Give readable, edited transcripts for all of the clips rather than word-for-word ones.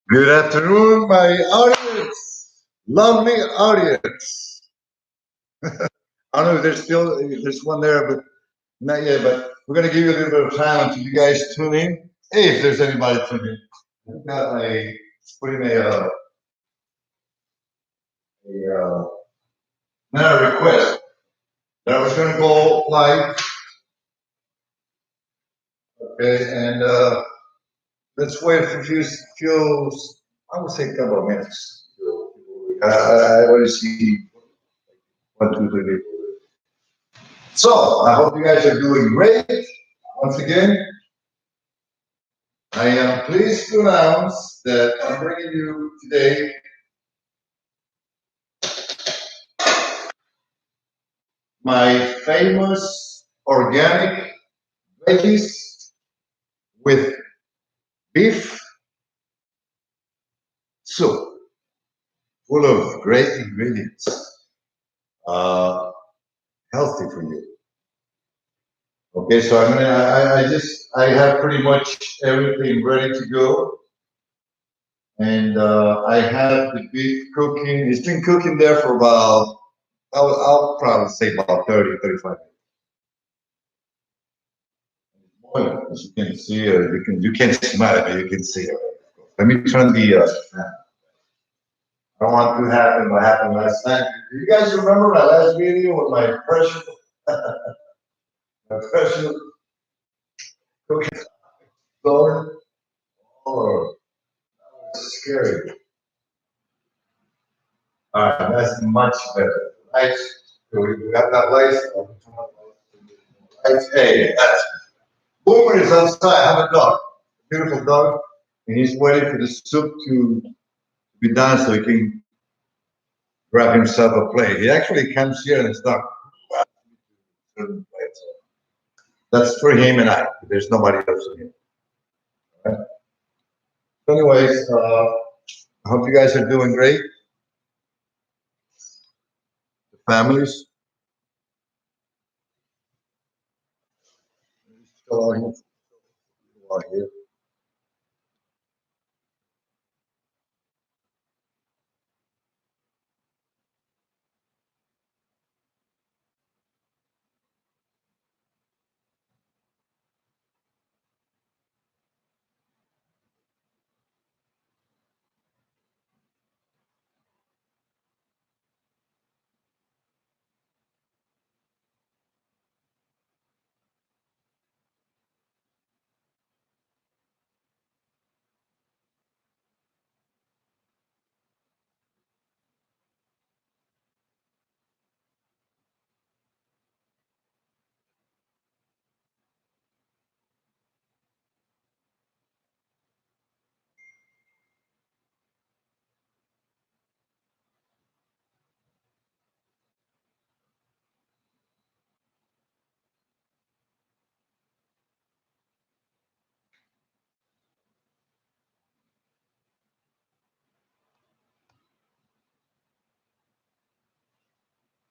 Good afternoon, my audience, lovely audience. I don't know if there's one there, but not yet. But we're gonna give you a little bit of time until you guys tune in. Hey, if there's anybody tuning in, I've got putting not a request. That was gonna go live, okay, and let's wait for a few. I would say a couple of minutes. I already see one, two, three people. So I hope you guys are doing great. Once again, I am pleased to announce that I'm bringing you today my famous organic veggies with beef soup, full of great ingredients, uh, healthy for you. Okay, so I have pretty much everything ready to go. And I have the beef cooking. It's been cooking there for about, I'll probably say about 30, 35 minutes. As you can see, you can smell it, but you can see it. Let me turn the I don't want to happen what happened last night. Do you guys remember my last video with my pressure my pressure cooking going? Oh, that was scary. All right, that's much better. Right? So we got that light. Lights. Hey, Boomer is outside. I have a dog, a beautiful dog, and he's waiting for the soup to be done so he can grab himself a plate. He actually comes here and starts. That's for him and I. There's nobody else in here. Right? So anyways, I hope you guys are doing great. The families still out here. Still out here.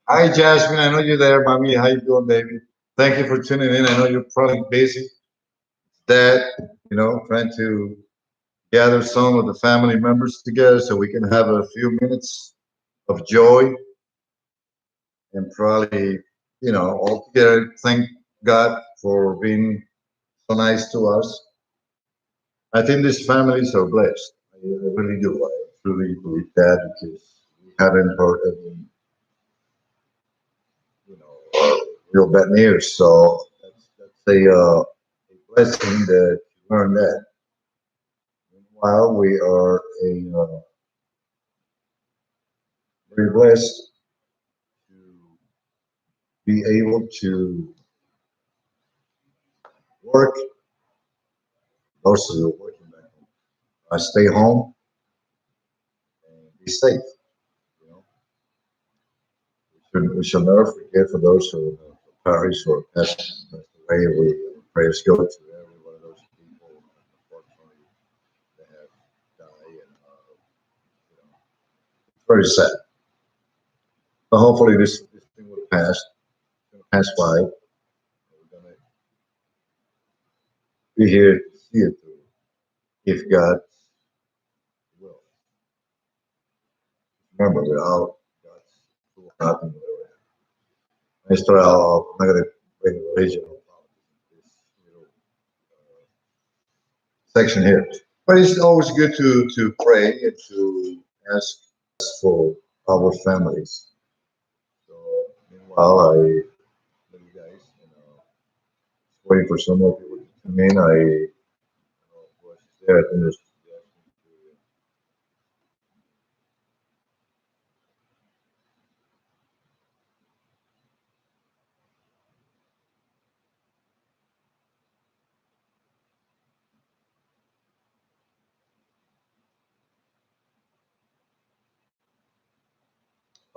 Hi, Jasmine. I know you're there, mommy. How you doing, baby? Thank you for tuning in. I know you're probably busy. Dad, trying to gather some of the family members together so we can have a few minutes of joy and probably, all together thank God for being so nice to us. I think these families are blessed. I really do. I truly believe that because we haven't heard any, real bad news. So that's a blessing that you learn that. Meanwhile, we are very blessed to be able to work. Those who are working back home, stay home and be safe. You know, we shall never forget for those who perished or passed away. We prayers go to every one of those people, unfortunately, that have died, and it's very sad. But hopefully, this thing will pass by. We're gonna be here to see it through, if God Remember, we're all God's full nothing. I started out, I'm not going to bring religion on this little section here. But it's always good to pray and to ask for our families. So meanwhile, I let you guys, waiting for some more people to come in. Was there. I think there's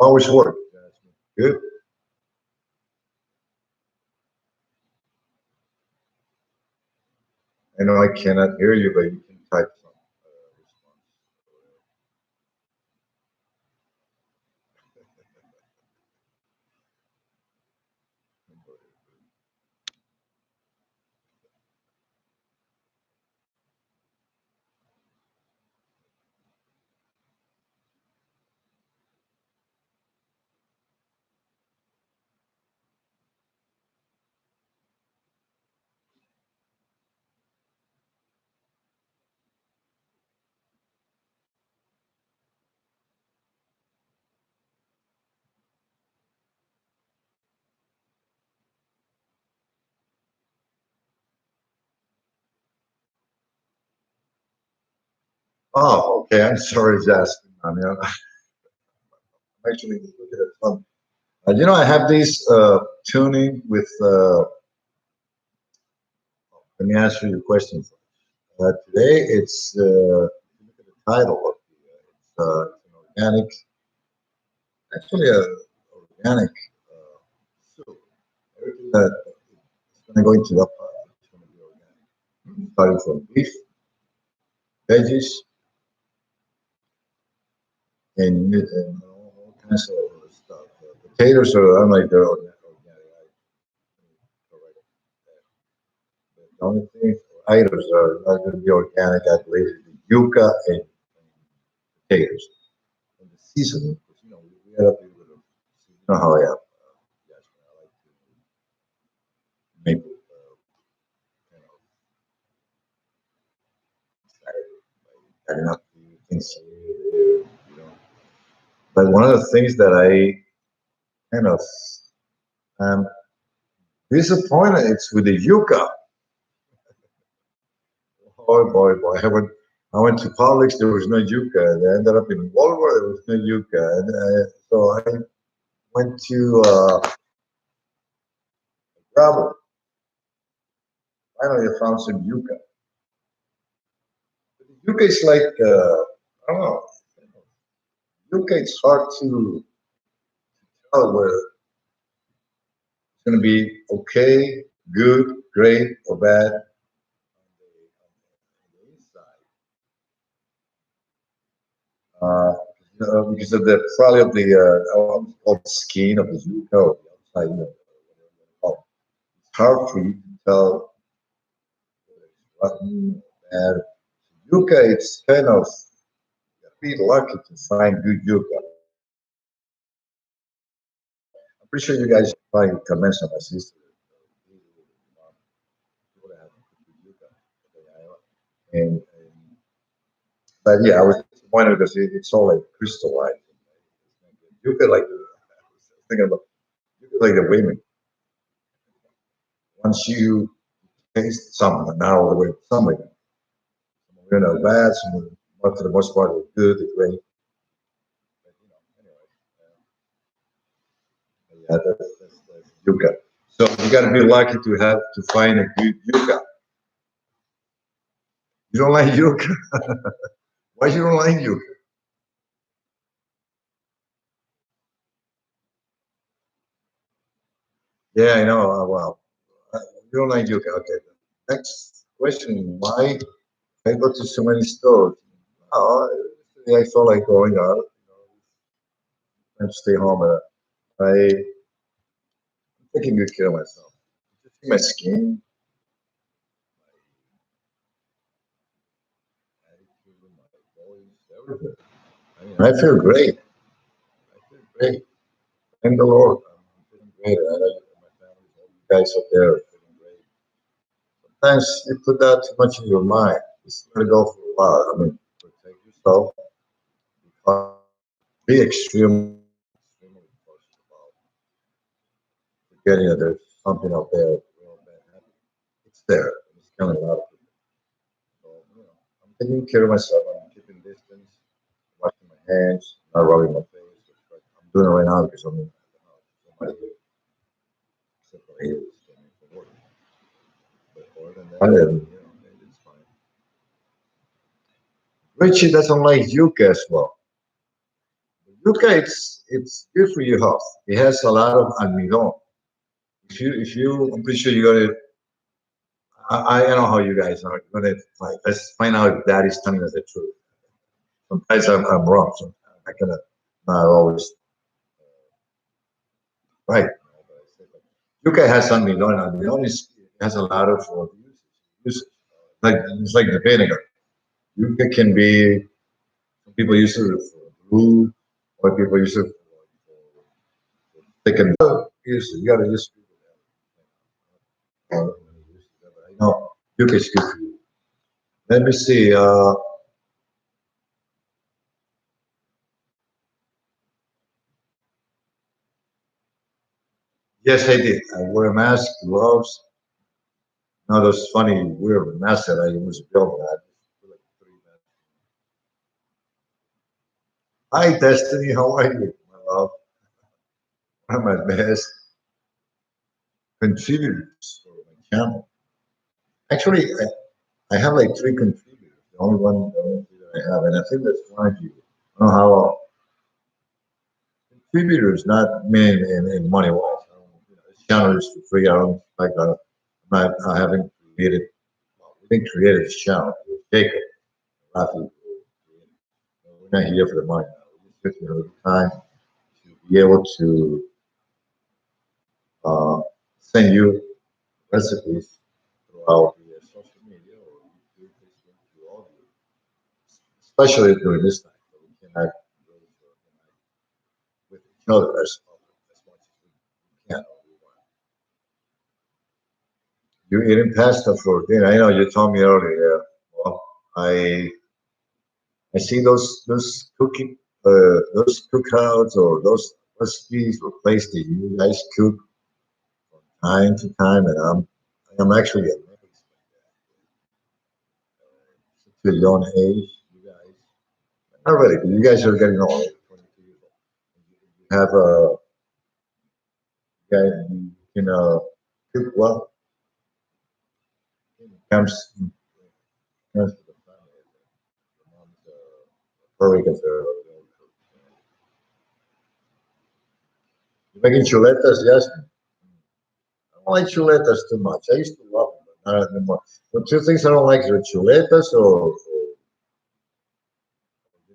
always work. Good. I know I cannot hear you, but you can type some response. Oh, okay. I'm sorry, Jasmine. I'm actually looking at some. I have this tuning with. Let me answer your question. Today, it's look at the title of it's an organic, actually a organic soup. Everything that is going to go into that pot is going to be organic. Starting from beef, veggies, and all kinds of stuff. Potatoes are unlike they're organic. The only thing items are not going to be organic, I believe, is the yuca and potatoes. And the seasoning, because we had a little bit of, how I am. Yes, I like to make it kind of excited by adding up the things here. But one of the things that I kind of am disappointed it's with the yuca. Oh boy, boy! I went to Publix. There was no yucca. I ended up in Walmart. There was no yucca, and so I went to Bravo. Finally, I found some yucca. Yucca is like I don't know. Yucca it's hard to tell whether it's going to be okay, good, great, or bad on the inside. Because of the probably of the of the skin of the yucca or the outside. It's hard for you to tell whether it's rotten or bad. Yucca, it's kind of be lucky to find good yucca. I'm pretty sure you guys probably comments on my sister. And but yeah, I was disappointed because it's all like crystallized. Yucca like I was thinking about yucca like the women. Once you taste some, not all the way, some of them, bad, some but for the most part, they're good, they're great. But, anyway, yeah, that's yucca. So you got to be lucky to find a good yucca. You don't like yucca? Why you don't like yucca? Yeah, I know. Well, you don't like yucca. Okay. Next question: why I go to so many stores? Oh, I felt like going out. And stay home. I'm taking good care of myself. My skin, my attitude, my voice, everything. I feel great. Great. Thank the Lord. I'm feeling great. I like my family, all you guys up there are feeling great. Sometimes you put that too much in your mind. Just let it go for a while. I mean, protect yourself. Be extremely cautious about forgetting that there's something out there real bad happening. It's there. It's killing a lot of people. So, I'm taking care of myself. I'm keeping distance, washing my hands, not rubbing my face. But I'm doing it right now because I'm in the house. Somebody here, except for here, is coming from work. But other than that, it's fine. Richie doesn't like yuca as well. Yuca, it's good for your health. It has a lot of almidon. If you, I'm pretty sure you're gonna. I don't know how you guys are gonna like. Let's find out if that is telling us the truth. Sometimes I'm wrong. Sometimes I cannot not always right. Yuca has almidon. Almidon has a lot of uses. Like it's like the vinegar. Yuca can be. Some people use it for glue, or people use it for thicken. Use it. You gotta use it. I know Yuca is good for you. Let me see. Yes, I did. I wore a mask, gloves. No, those funny, weird masks that I was built at. Like 3 masks. Hi, Destiny. How are you, my love? One of my best contributors for my channel. Actually, I have like 3 contributors. The only three that I have, and I think that's one of you. I don't know how contributors, not me in money wise. This channel is for free. I don't like. I haven't created. Well, we didn't create this channel. It was Jacob. Rafi. We're not here for the money. We're just here for the time to be able to uh, send you recipes throughout the social media or YouTube, Facebook, to all of you, especially during this time. So we cannot really interact with each other as much as we can. You eating pasta for dinner? I know you told me earlier. Well, I I see those cooking those cookouts or those recipes or places that you guys cook from time to time, and I'm actually amazed to a young age. You guys, not really, but you guys are getting old. 22 years old. You have a guy you can cook well. It comes to the family. The mom's very concerned. You're making chuletas, yes. I don't like chuletas too much. I used to love them, but not anymore. The two things I don't like are chuletas or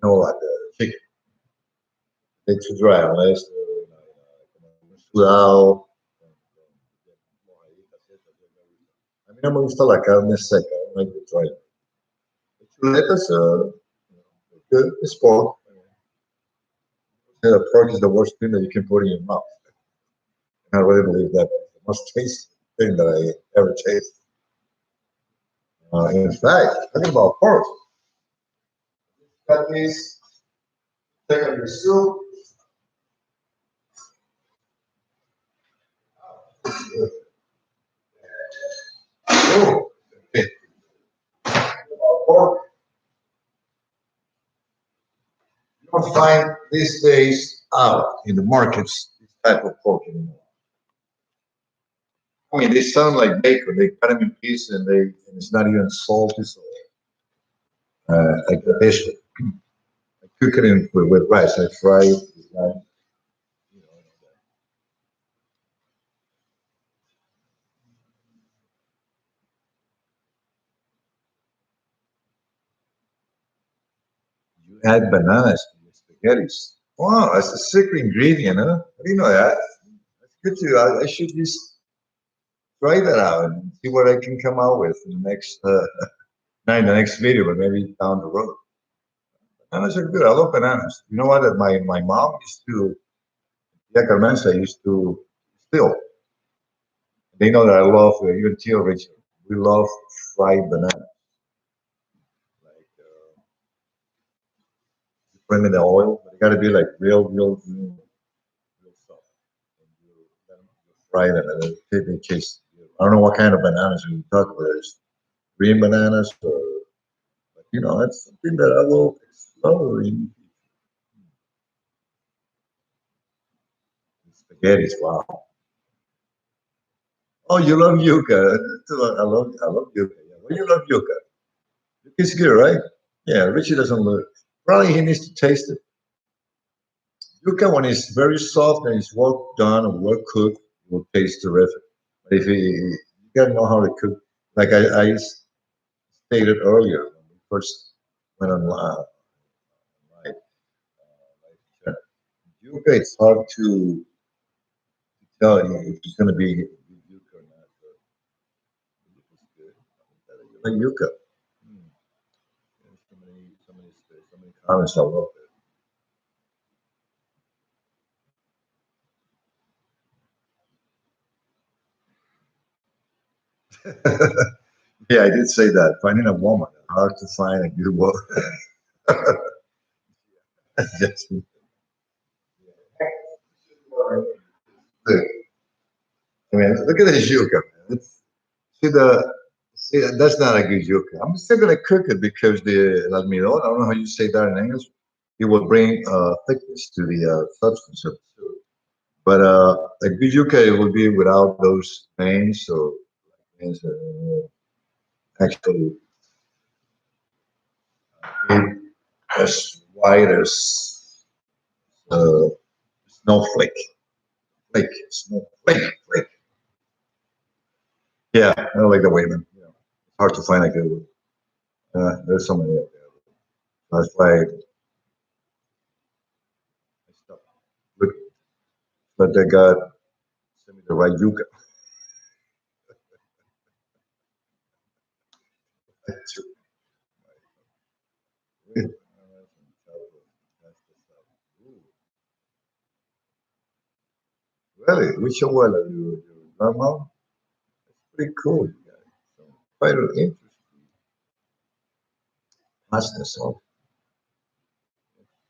like chicken. They're too dry unless sudado. A mí no me gusta la carne seca. I don't like the dry. The chuletas, good. It's pork. The pork is the worst thing that you can put in your mouth. I really believe that. It's the most tasty thing that I ever tasted. In fact, talking about pork, got these, take out your soup. Oh, okay. Pork, you don't find these days out in the markets this type of pork anymore. I mean, they sound like bacon. They cut them in pieces and it's not even salty. So, like a dish, I cook it in with rice. I fry it. You know, you add bananas to your spaghettis. Wow, that's a secret ingredient, huh? I didn't know that. That's good too. I should just try that out and see what I can come out with in the next, not in the next video, but maybe down the road. Bananas are good. I love bananas. You know what? My mom used to Yeah, Carmenza used to still. They know that I love, even Tio Richard, we love fried banana. Like, you put them in the oil, but it got to be like real soft. And then you fry them, and it tastes good. I don't know what kind of bananas you talk about. There's green bananas, or, but, that's something that I will explore in spaghettis. Wow. Oh, you love yuca. I love yuca. Yeah. Well, you love yuca. It's good, right? Yeah, Richie doesn't look. Probably he needs to taste it. Yuca, when it's very soft and it's well done and well cooked, it will taste terrific. But if you gotta know how to cook, like I stated earlier when we first went online, like, yuca, it's hard to tell you if it's going to be yuca or not. But it's good. You like yuca. Hmm. There's so many comments I love it. Yeah, I did say that. Finding a woman, hard to find a good woman. Yes. Look, I mean, look at this yuca, man. See that's not a good yuca. I'm still gonna cook it because the almidón, I don't know how you say that in English. It will bring thickness to the substance of the soup. But a good yuca it will be without those veins, so veins actually be as white as uh, snowflake. Snowflake, flake. Yeah, I don't like the Wayman. It's hard to find a good one. There's so many out there. That's why I stopped looking. But they got send me the right yuca. Really? Which one are you grandma? Pretty cool, you guys. So, quite an interesting pasta sauce.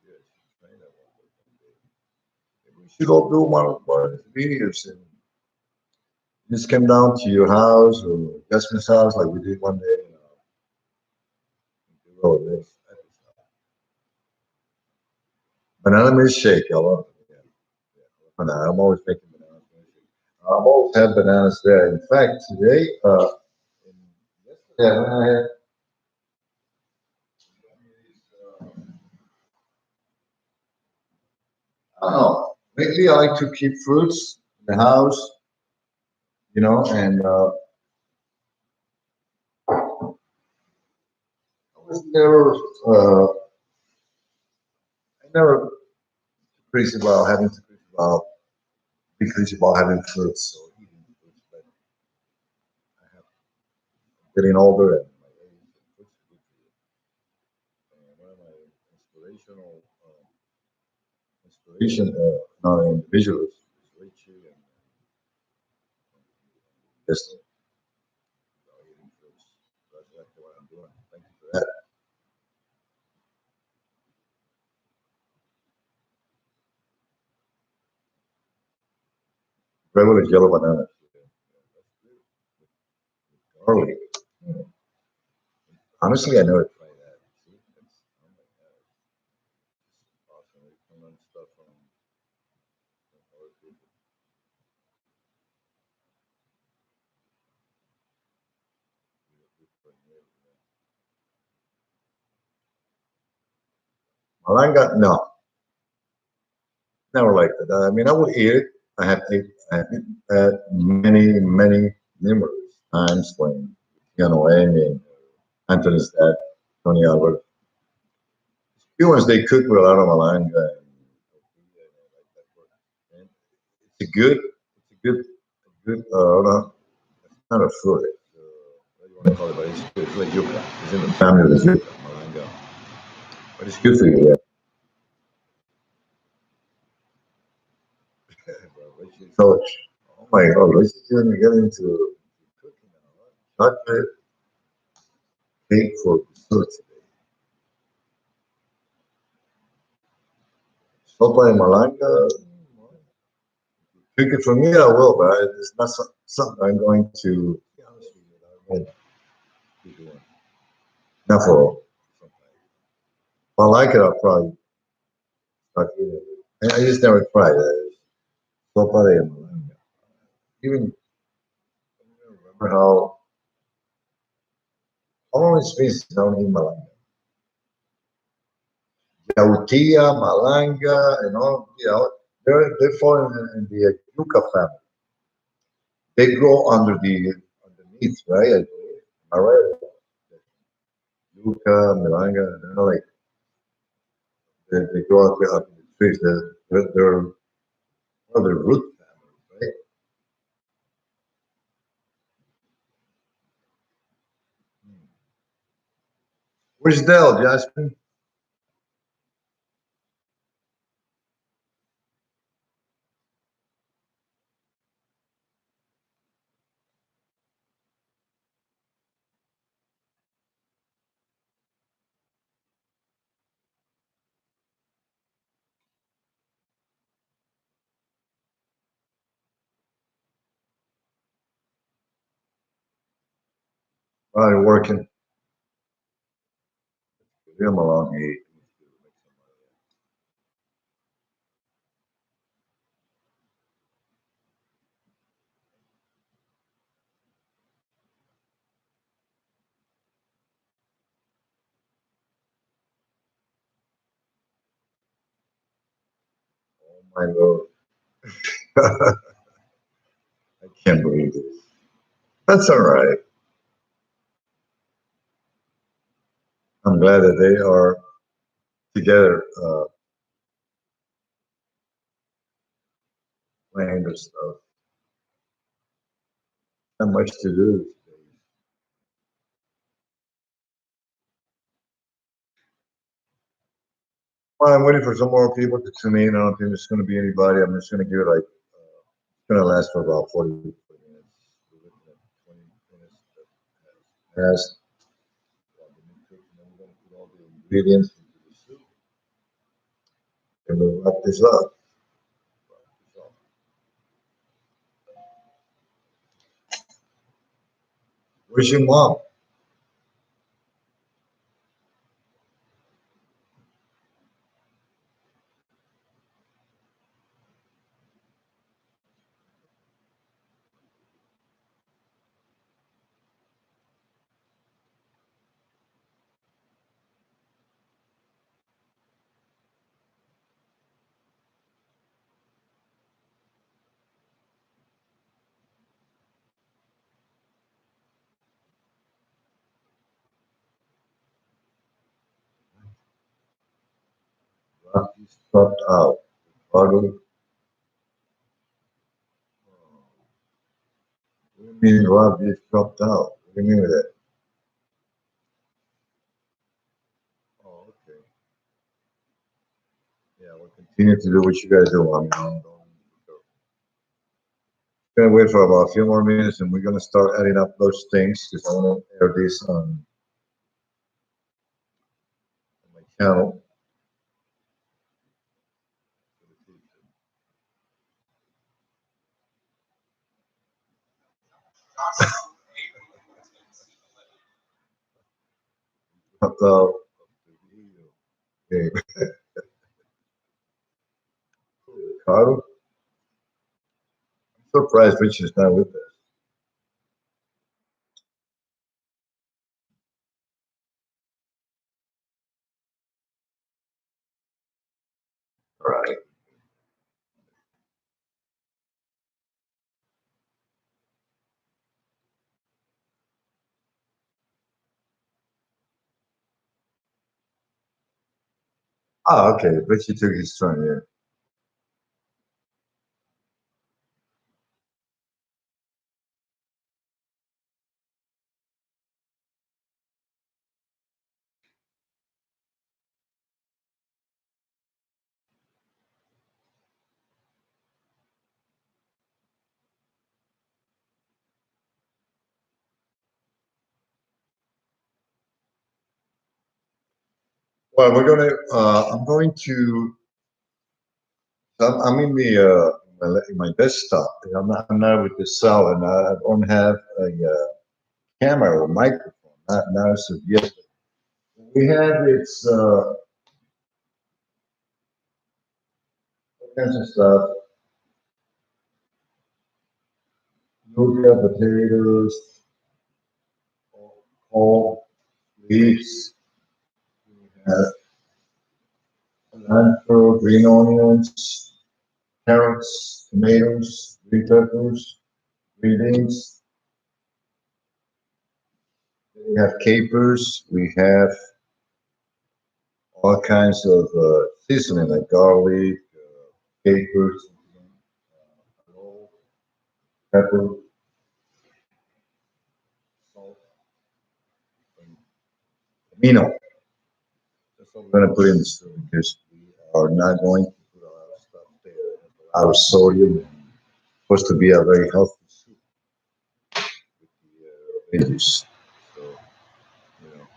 Yes, try that one. We should all do one of these videos and just come down to your house or Justin's house like we did one day. Oh, this banana milkshake, I love it. Yeah. I'm always making banana milkshake. I've always had bananas there. In fact, today, yesterday, when I had I don't know. Lately, I like to keep fruits in the house, and I was never, I never crazy about having to be crazy about having fruits or eating fruits, but I have getting older and my age, and fruits are good for you. And one of my not individuals is Richie and just eating fruits. So that's exactly what I'm doing. Thank you for that. Regular yellow bananas. Garlic. Honestly, I never tried that. See, oh my God, it's awesome. We can learn stuff from other people. Malanga, no, never liked it. I mean, I would eat it. I have eaten that many, numerous times when, Amy and Anthony's dad, Tony Albert. Humans, they cook with a lot of malanga and it's a good, it's not a fruit. What do you want to call it? But it's good. It's like yucca. It's in the family of the yucca, malanga. But it's good for you, yeah. So, oh my God, let's just get into cooking now. Chocolate cake for dessert today. Sopa de malanga. Cook it for me, I will, but it's not something I'm going to be honest with you. I'm going to be doing. Not for. If I like it, I'll probably start eating it. I just never tried it. Sopa de malanga. Even I don't remember how long it's been since I don't eat malanga. Yautía, malanga, and all, they fall in the yucca family. They grow underneath, right? Am I right? Yucca, malanga, they're like they grow up in the trees. They're well, they're root families, right? Where's Dell, Jasmine? Probably working. Leave him alone. Oh my Lord. I can't believe this. That's all right. I'm glad that they are together playing this stuff. Not much to do. Well, I'm waiting for some more people to tune in. I don't think there's going to be anybody. I'm just going to give it like, it's going to last for about 40 minutes. We're looking at 20 minutes that passed. We're going to put all the ingredients into the soup and we'll wrap this up. Where's your mom? Rocky's dropped out. What do you mean Rob just dropped out? What do you mean with that? Oh, okay. Yeah, we'll continue to do what you guys do. I mean, gonna wait for about a few more minutes and we're gonna start adding up those things because I want to air this on my channel. So, okay. Carl, I'm surprised Rich is not with us. All right. Ah, okay. Richie took his turn, yeah. Well, I'm going to, I'm in in my desktop. I'm not with the cell, and I don't have a camera or microphone. Not as of yet. We have all kinds of stuff. Luca, potatoes, whole leaves, uh, cilantro, green onions, carrots, tomatoes, green peppers, green beans. We have capers. We have all kinds of seasoning like garlic, capers, pepper, salt, and amino. That's what we're gonna put in the stew because we are not going to put a lot of stuff there. A lot of sodium and supposed to be a very healthy soup with the veggies. So, you know,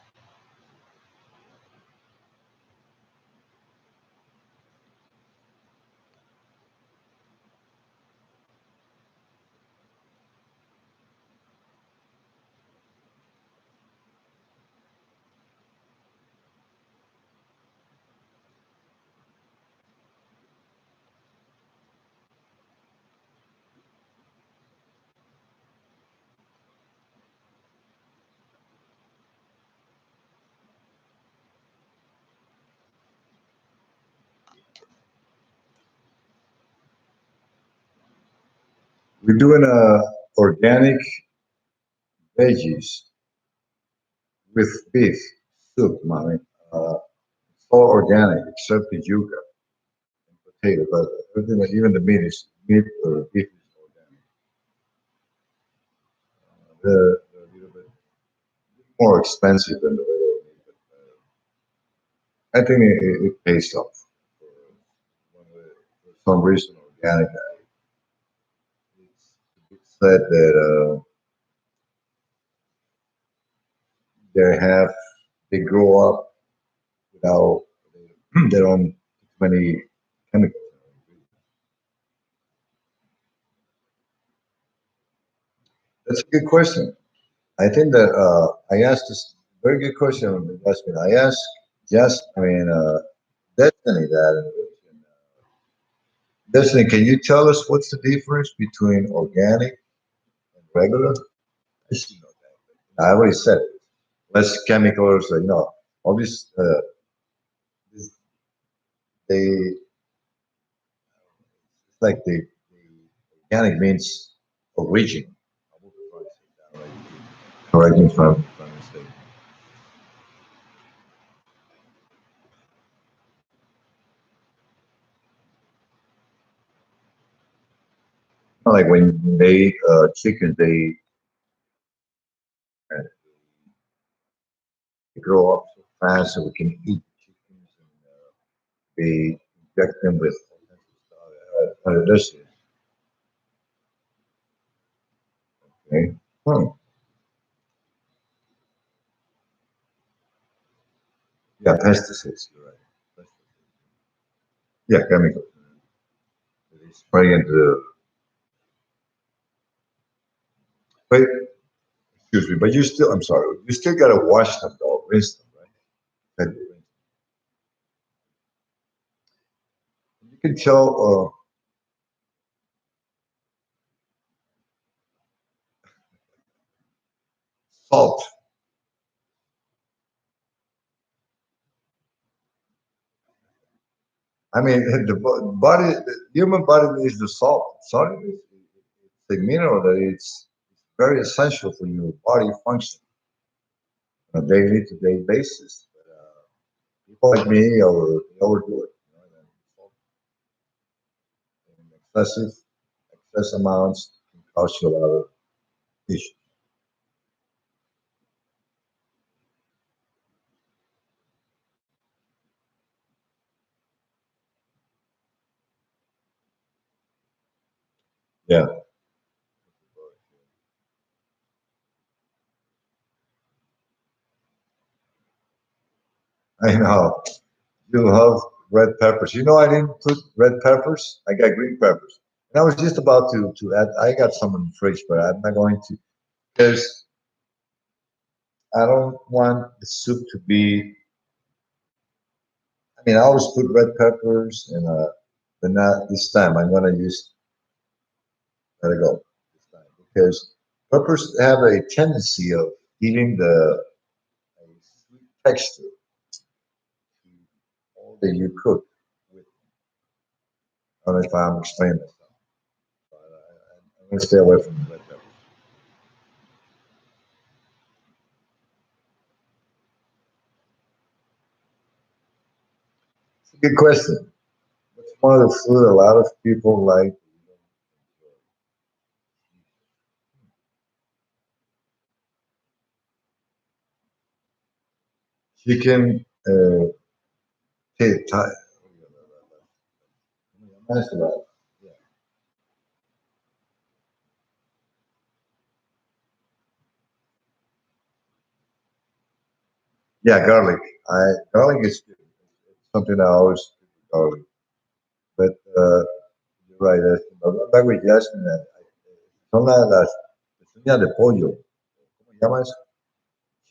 we're doing organic veggies with beef soup, mommy. It's all organic except the yuca and potato, but everything, even the meat or beef is organic. They're a little bit more expensive than the regular meat, but I think it pays off. For some reason, organic. It's said that they have they grow up without they don't too many chemicals. That's a good question. I think that I asked this very good question on the investment. I asked Destiny that. Destiny, can you tell us what's the difference between organic and regular? I should know that. I already said it. Less chemicals, no. All they, it's like the organic means origin. I will try to say that right. Correct me if I'm mistaken. Not like when they chickens, uh, they grow up so fast so we can eat chickens and they inject them with all kinds of stuff. Delicious. Okay. Hmm. Yeah, pesticides. You're right. Pesticides. Yeah, chemicals. They spray into. But excuse me, but you still. I'm sorry. You still gotta wash them though, rinse them, right? And you can tell salt. I mean, the human body needs the salt. Salt is the mineral that it's very essential for your body function on a daily to day basis. But, people like me overdo it. You know, and salt in excess amounts can cause you a lot of issues. Yeah, I know. You love red peppers. You know, I didn't put red peppers. I got green peppers. And I was just about to add, I got some in the fridge, but I'm not going to, because I don't want the soup to be, I mean, I always put red peppers and, but not this time. I'm going to use, let it go this time, because peppers have a tendency of giving the a sweet texture to all that you cook with. I don't know if I'm explaining this. But I'm going to stay away from red peppers. It's a good question. What's one of the food a lot of people like? Chicken, Thai. Nice about it. Yeah, garlic. Garlic is something I always do with garlic. But you're right. Back with Jasmine, son las pezuñas de pollo. ¿Cómo llamas?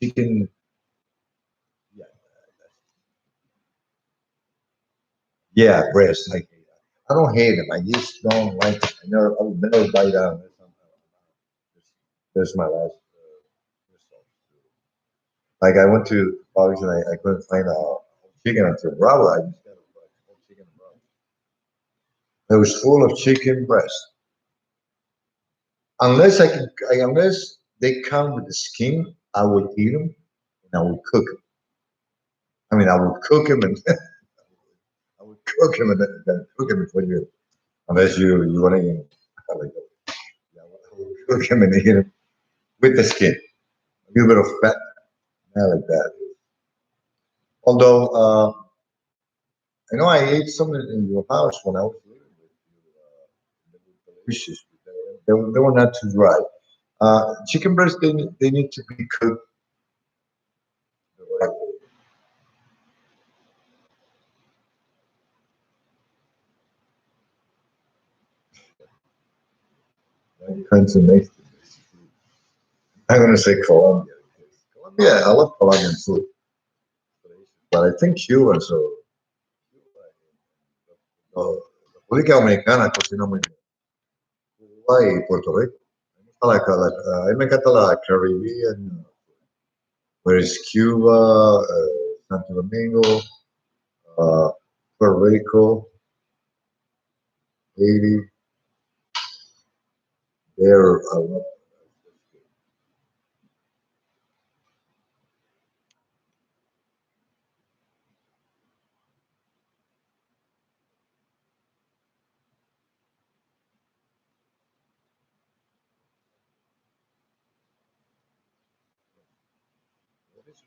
Chicken. Yeah, yeah, breast. I don't hate them. I just don't like. I would never buy down. That's my last result. Like I went to Bobby's and I couldn't find a chicken until Bravo. I just got a whole chicken and Bravo. It was full of chicken breast. Unless they come with the skin, I would eat them and I would cook them. I mean, I would cook them and I would cook them and then cook them before you. Unless you want to eat them. Like, yeah, I would cook them and eat them with the skin. A little bit of fat. I like that. Although I know I ate some in your house when I was living with you. They were delicious. They were not too dry. Chicken breast, they need to be cooked the right way. Depends on Mexican. I'm going to say Colombia. Colombia, I love Colombian food. But I think Cuba, so República Dominicana cocina muy bien. Cuba y Puerto Rico. A mí me encanta la Caribbean, whereas Cuba, Santo Domingo, Puerto Rico, Haiti, they're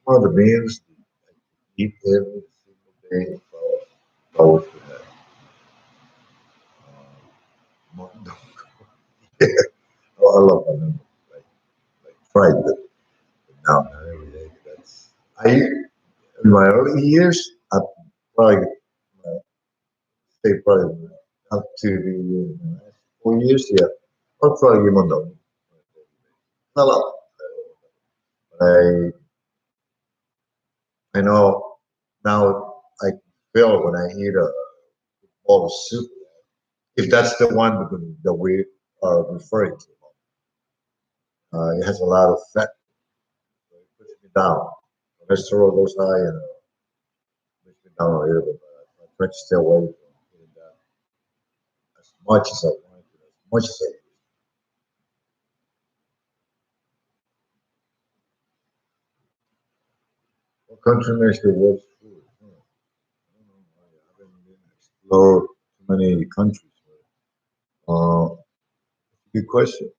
one of the meals I eat every single day. If I was to have mondo. I love mondo. Like, like fried, but no, not every day. In my early years, I probably uh, say probably up to the last 4 years, yeah, I'll probably give mondo. Not a lot. I I know now I feel when I eat a bowl of soup, if that's the one that we are referring to. It has a lot of fat, so it puts me down. Cholesterol goes high and puts me down a little bit. But I try to stay away from eating that as much as I want to, as much as I can. What country makes the worst food? I don't know. I haven't been explore too many countries. Uh, Good question.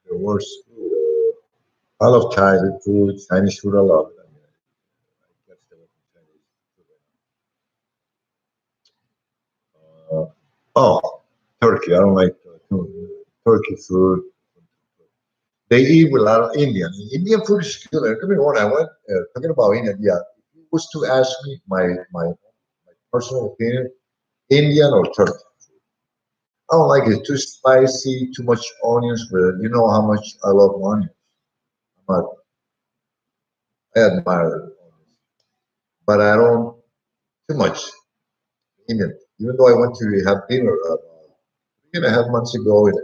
The worst food. I love Thai food, Chinese food. I love it. I mean, I guess they were from Chinese food. Oh, Turkey. I don't like turkey food. they eat with a lot of Indian. Indian food is good. Don't get me wrong. I went talking about Indian. Yeah, if you was to ask me my personal opinion, Indian or Turkey. I don't like it too spicy, too much onions. But you know how much I love onions. But I admire onions, but I don't too much Indian. Even though I went to have dinner 3.5 months ago in an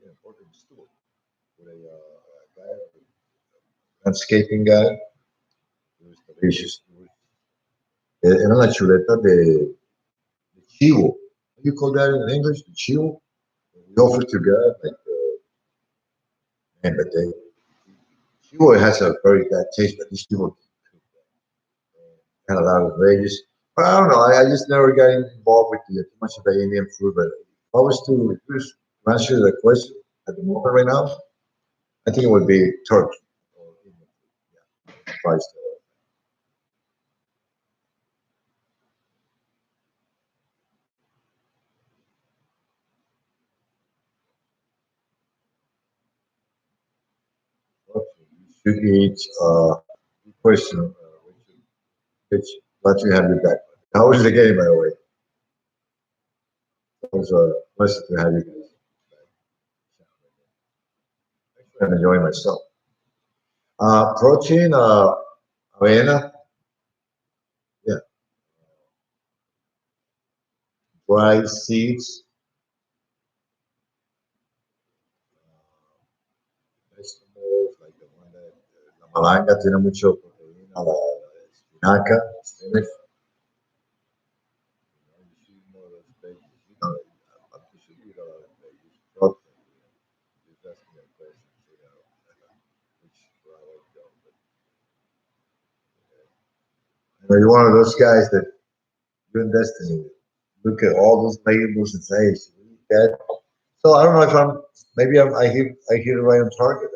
important store with a guy, landscaping guy. It was delicious. Era la chuleta de chivo. What do you call that in English? The chivo. We offer to God, like, man, but they, chivo has a very bad taste, but this chivo had a lot of vegies. But I don't know. I just never got involved with too much of the Indian food. But if I was to just answer the question at the moment right now, I think it would be Turkey or Indian food. Yeah, Christ. You should eat. Good question. It's glad to have you back. How was the game, by the way? It was a pleasure to have you guys. I'm enjoying myself. Protein, avena, yeah, dried seeds, vegetables, like the one that la malanga tiene mucho proteína, la espinaca, spinach. You see more of those veggies. I'm sure you eat a lot of veggies. Protein, just asking me a question, which where I like to go. But, you're one of those guys that you're in destiny. Look at all those labels and say, "Should we eat that?" So I don't know if I hit it right on target.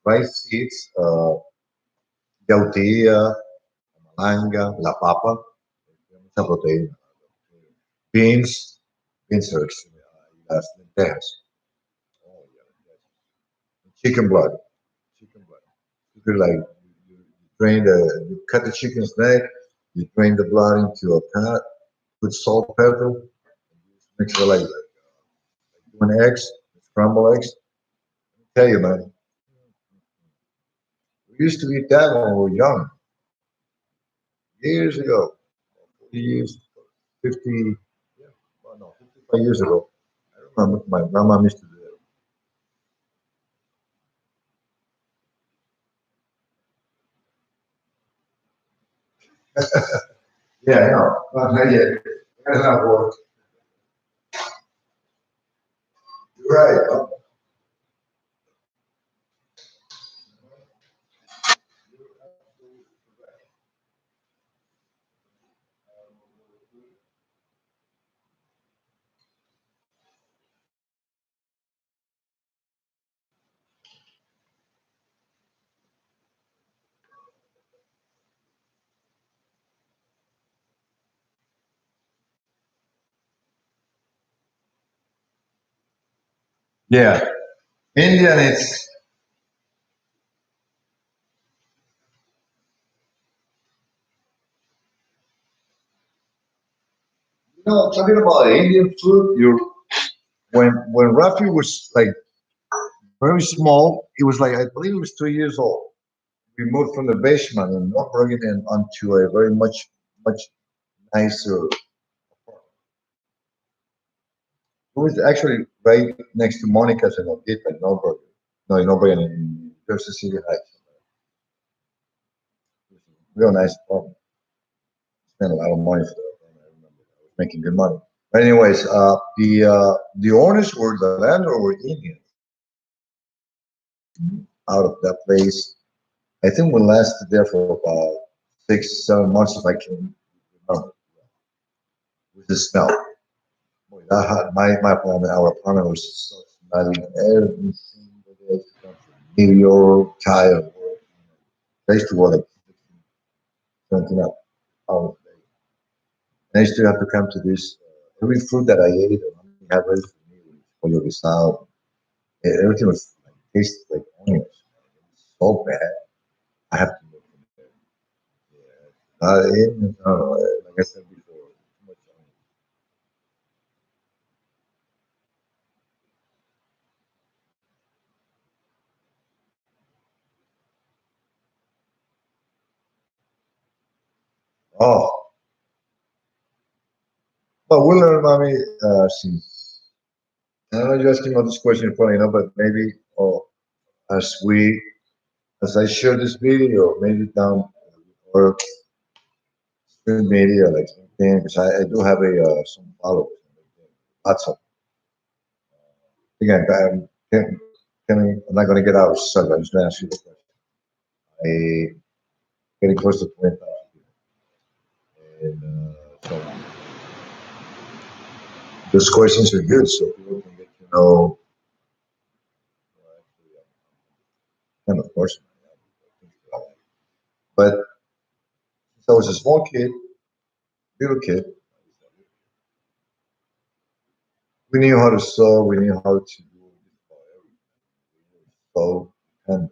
Rice seeds, yautía, manga, la papa, mucha proteína. Beans, beans are extremely high. Las lentejas. Oh, yeah, chicken blood, chicken blood. You could like you cut the chicken's neck, you drain the blood into a pot, put salt, pepper, mix it like doing eggs, scramble eggs. I tell you, man, we used to eat that when we were young, years ago, 40 years, 50, yeah, well, no, 55 years ago. I remember my grandma used to do that. Yeah, no, not yet. That's not work. Right. Yeah. Indian, talking about Indian food, when Rafi was like very small, he was like, I believe he was 2 years old. We moved from the basement in North Bergen and onto a very much nicer. It was actually right next to Monica's and Odita in North Bergen. No, in North Bergen in Jersey City Heights. Real nice apartment. Spent a lot of money for that. I remember I was making good money. But anyways, the owners were the landlord were Indians out of that place. I think we lasted there for about 6, 7 months, if I can remember. With the smell. Boy, my apartment, our apartment was so smelly every single day. New York, tired. I used to work like 17 hours a day. And I used to have to come to this. Every food that I ate, I have ready for me was pollo guisado, Everything was like tasted like onions. It was so bad. I have to move from there. Yeah. I don't know. Like I said before, too much onion. Oh, but we'll learn, mommy. Since I don't know, you asking about this question funny, but maybe as we as I share this video, maybe down or stream media like LinkedIn, because I do have a some followers. Lots of. Again, I'm not going to get out of subject. I'm just going to ask you the question. I getting close to 20,000 people, and so those questions are good, so people can get to know. And of course, but since I was a small kid, little kid, we knew how to sew. We knew how to do sew, and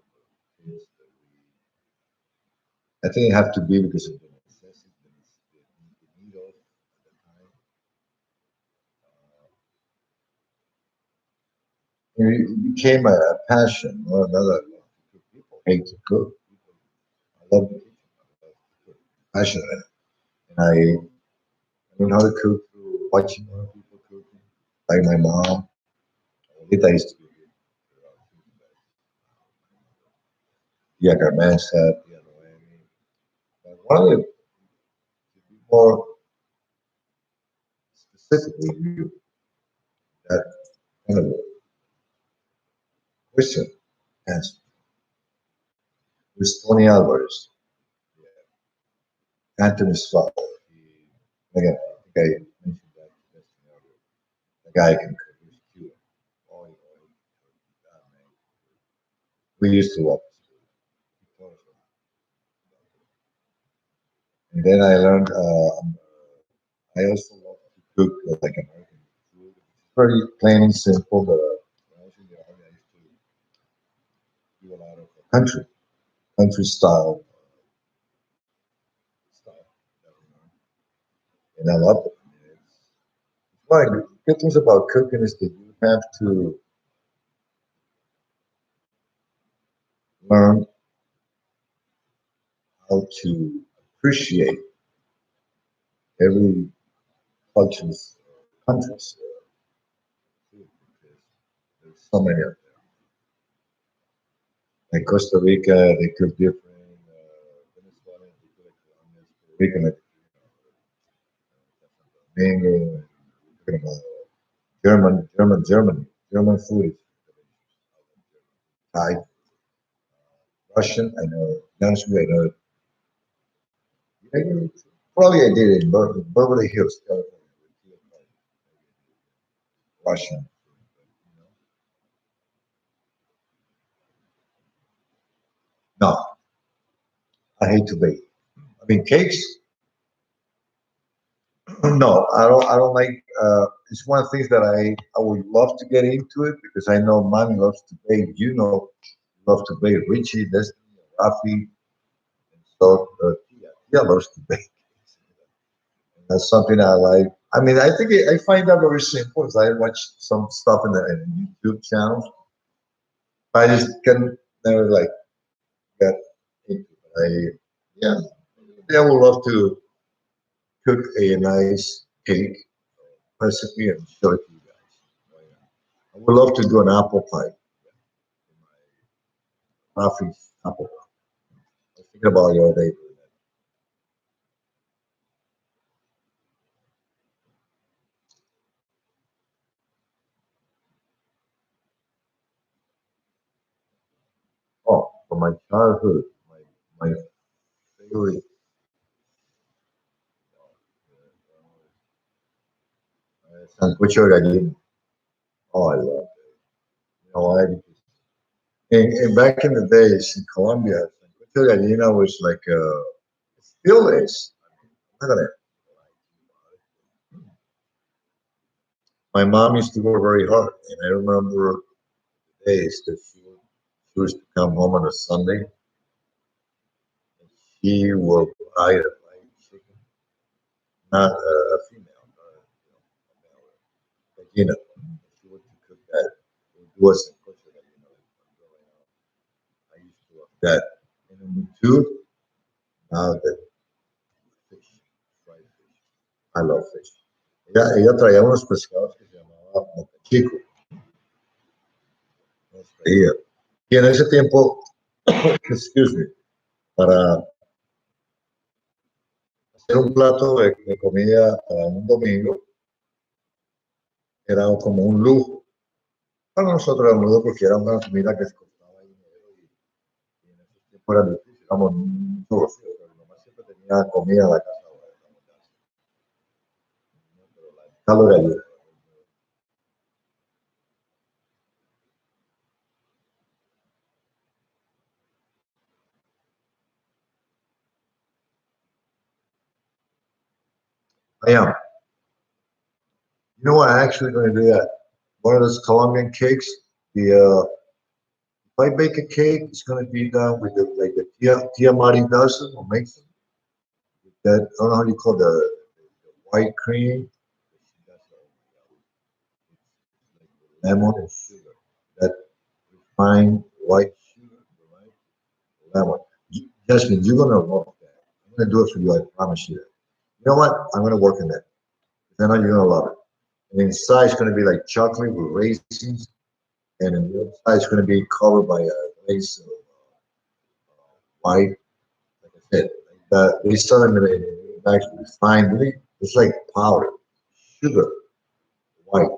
I think it had to be because of the necessity, the need of the time. It became a passion. Or another people hate to cook. I love the kitchen. Passionate, and I learned how to cook through watching other people cooking, like my mom. Lita used to be good. Tia Carmenza, Tia Noemi. But one of the more specifically you, that kind of question answer was Tony Alvarez, Anthony's father. Again, I think I mentioned that earlier. The guy can cook. He's Cuban. Oh, we used to walk to school. And then I learned. I also love to cook like American food. It's pretty plain and simple, but when I was in the army, I used to do a lot of country style, and I love it. It's one of the good things about cooking is that you have to learn how to appreciate every culture's country's food because there's so many of them. Like Costa Rica, they cook different. Venezuela, they cook like Colombians. Puerto Rican, like mango. Talking about German food is Thai, Russian. I know. Honestly, I know. Probably I did in Beverly Hills, California. Russian. No, I hate to bake. I mean, cakes. No, I don't like. It's one of the things that I would love to get into it because I know mommy loves to bake. You know, love to bake. Richie, Destiny, Rafi, and so Tia loves to bake. That's something I like. I mean, I think I find that very simple. As I watch some stuff in YouTube channels, I just can never like get into it. Yeah, yeah, I would love to cook a nice cake recipe and show it to you guys. I would love to do an apple pie, Rafi's apple pie. I was thinking about your day. Oh, from my childhood, my favorite sancocho de gallina. Oh, I love it. You know why? Because back in the days in Colombia, sancocho de gallina was like still is. I'm not gonna. My mom used to work very hard, and I remember days that she was to come home on a Sunday. And she will buy a fried chicken, not a female, a male, Regina. She would cook that. It would do us in culture that, growing up. I used to love that. And number two, now that fish, fried fish. I love fish. Ella traía unos pescados que se llamaba chico, los traía. Y en ese tiempo, excuse me, para hacer un plato de comida para un domingo era como un lujo. Para nosotros era un lujo porque era una comida que costaba dinero y en ese tiempo era difícil. Éramos muchos, pero mi mamá siempre tenía comida en la casa. Pero la caloría. I am. You know what? I'm actually going to do that. One of those Colombian cakes. If I bake a cake, it's going to be done with the Tia Mari does it or makes it. That I don't know how you call the white cream. Lemon and sugar. That refined white sugar, right? Lemon. Jasmine, you're gonna love that. I'm gonna do it for you. I promise you that. You know what? I'm gonna work on that. I know you're gonna love it. And inside it's gonna be like chocolate with raisins, and then the outside is gonna be covered by a glaze of white. Like I said, they sell them in actually refined. Really, it's like powder, sugar, white.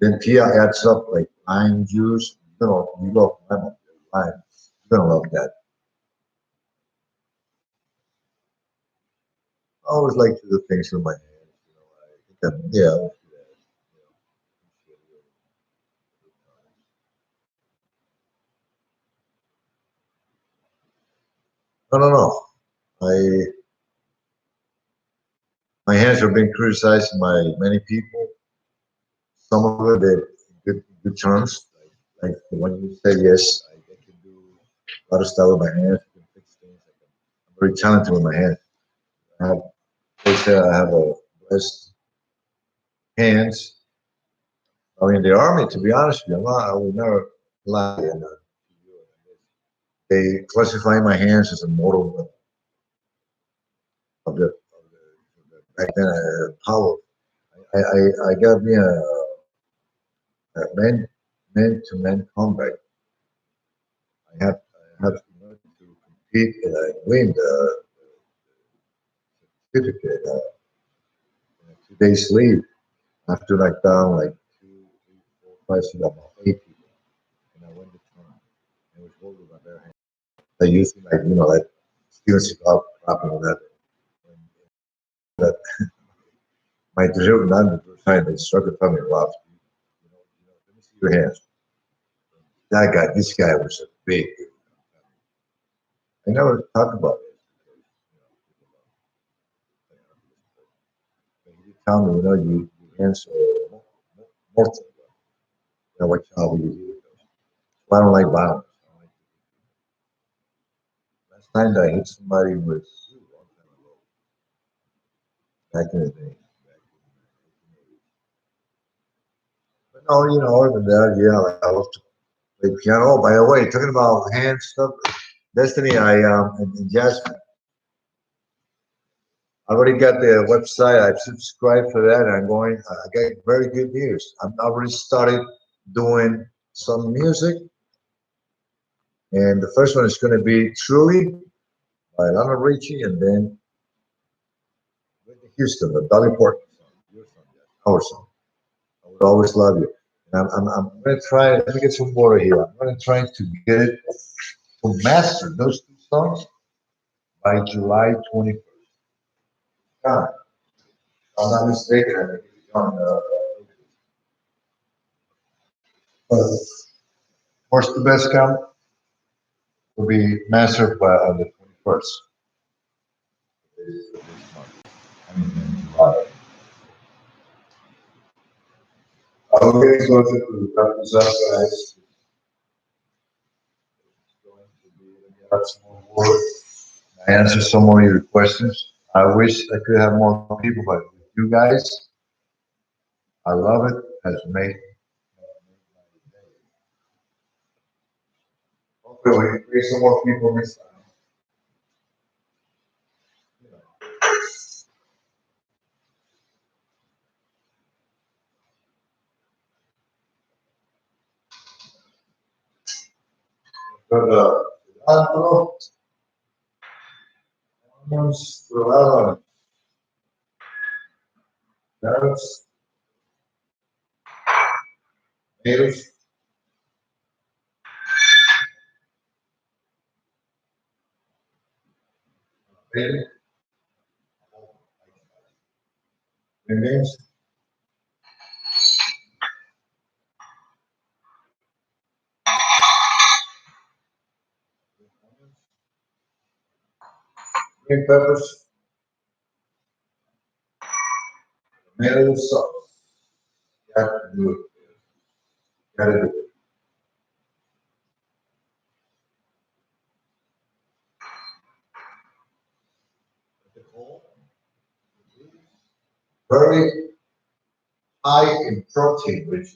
Then Tia adds up like lime juice. You love lemon, lime. You're gonna love that. I always like to do things with my hands. Yeah. Let's do that. I don't know. I my hands have been criticized by many people. Some of it they're good terms. Like when you say yes, I can do a lot of stuff with my hands. I can fix things. I'm very talented with my hands. I have, they say I have a blessed hands. I mean, the army, to be honest with you, I will never lie. They classify my hands as a mortal weapon of the back then power. I got me a to man combat. I have to compete and I win the certificate. 2 days leave after knock down like 2, 3, 4, 5, 6, about 8 people, and I went the tournament. It was rolled with my bare hand. I used to like like Steven Seagal dropping on that. And that my drill none the first time they struck it from me rough. Let me see your hands. This guy was a big. I never talk about it. You tell me, you answer mortal. What child you do? I don't like violence. Last time that I hit somebody was back in the day. But no, other than that, yeah, I love to play piano. Oh, by the way, talking about hand stuff, Destiny, and Jasmine. I already got the website. I've subscribed for that. I'm going. I got very good news. I've already started doing some music, and the first one is going to be "Truly" by Lionel Richie, and then Whitney Houston, the Dolly Parton song, your song, our song. I would always love you. And I'm going to try. Let me get some water here. I'm going to try to get it to master those two songs by July 21st. God, if I'm not mistaken. I think it's on. First the best come will be mastered by on the 21st of this month. I mean, in July. Okay, so to wrap this up, guys. That's more work. I answer some more of your questions. I wish I could have more people, but with you guys, I love it. Has made hopefully we can bring some more people next time. But cilantro, onions, carrots, tomatoes, bacon, onions, green peppers, tomato sauce. Got to do it. Got to do it. Very high in protein, which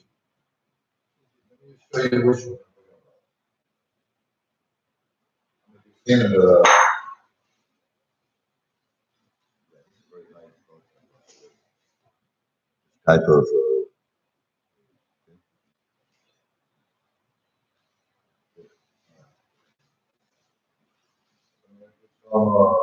show you which one. In the type of uh,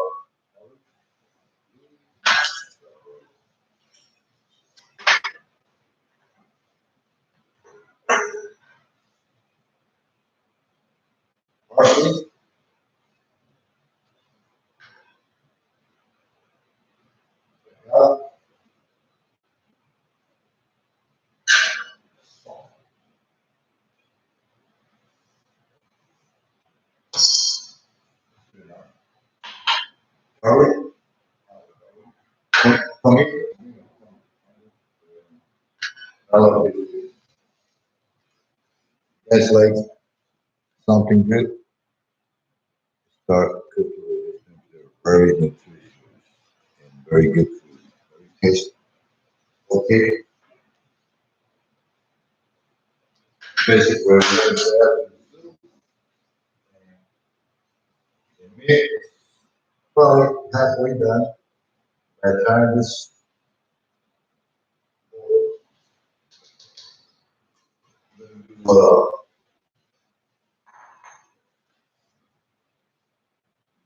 parsley, uh, garlic, tomato. I love it. You guys like something good? Start cooking with it. They're very nutritious and very good food. Very tasty. Okay, basic version of that. The meat probably halfway done. By the time this uh,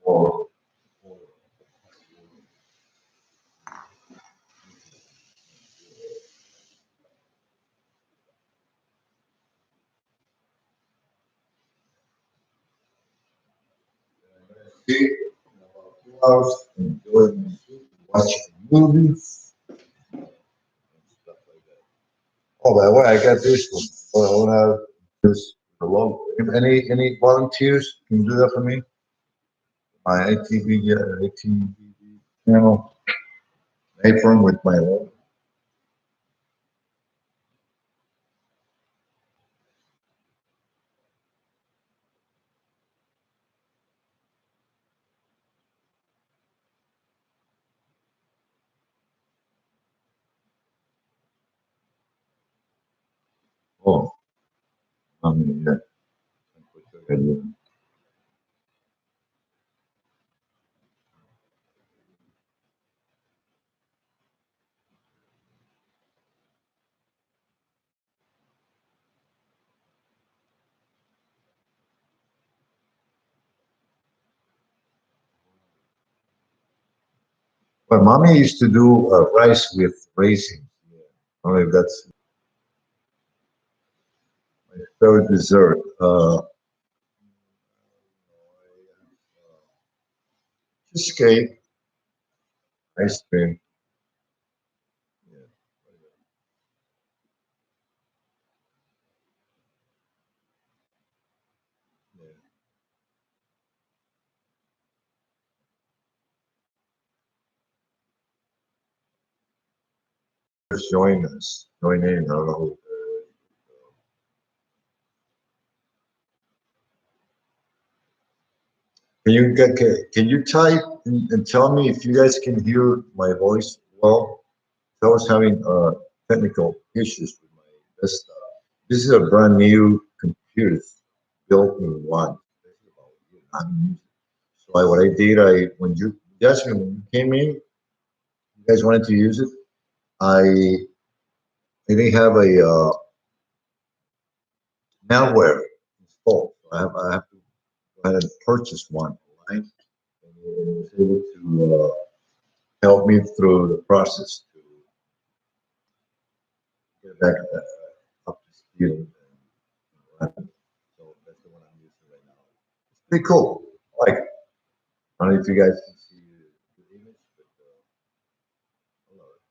or see, 2 hours, enjoy my soup, watch movies, and stuff like that. Oh, by the way, I got this one. I want to this below. Any volunteers can do that for me? My ATV channel apron with my logo. Oh, I mean, yeah. But mommy used to do rice with raisins. I don't know if that's my favorite dessert. Cheesecake, ice cream. Yeah, yeah. Just join us. Join in. I don't know who. can you type and tell me if you guys can hear my voice well? I was having technical issues with my desktop. This is a brand new computer built in one. So what I did, when you asked me when you came in, you guys wanted to use it. I didn't have a malware installed. I have to go ahead and purchase one online, and it was able to help me through the process to get back up to speed. So that's the one I'm using right now. It's pretty cool. I like it. I don't know if you guys can see the image, but I love it.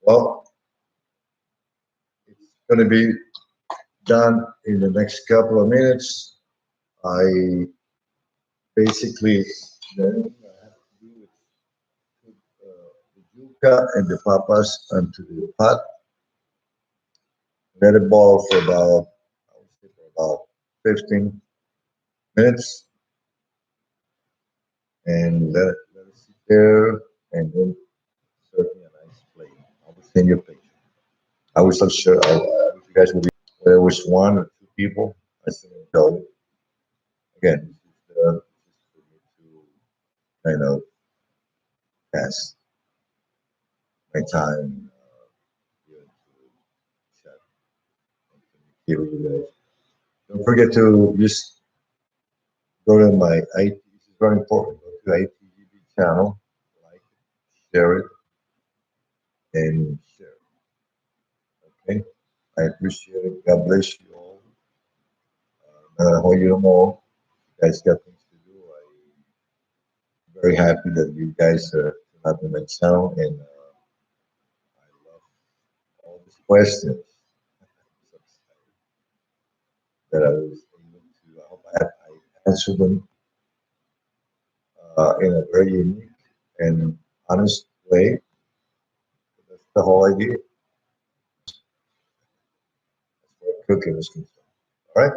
Well, it's going to be done in the next couple of minutes. I basically, the only thing I have to do is put the yuca and the papas onto the pot, let it boil for about, I would say for about 15 minutes, and let it sit there, and then serve me a nice plate. I will send you a picture. I was not sure if you guys will be, whether it was one or two people. I still don't know. Again, this is for me to kind of pass my time here to chat and communicate with you guys. Don't forget to just go to my this is very important. Go to ITGB channel, like it, share it, and share it. Okay? I appreciate it. God bless you all. You know, you guys got things to do. I'm very happy that you guys have in my channel, and I love all these questions that I was able to. I hope I answered them in a very unique and honest way. That's the whole idea. That's where cooking is concerned. All right.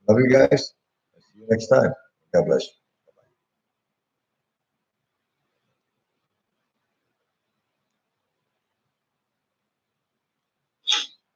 Love you guys. I'll see you next time. God bless you.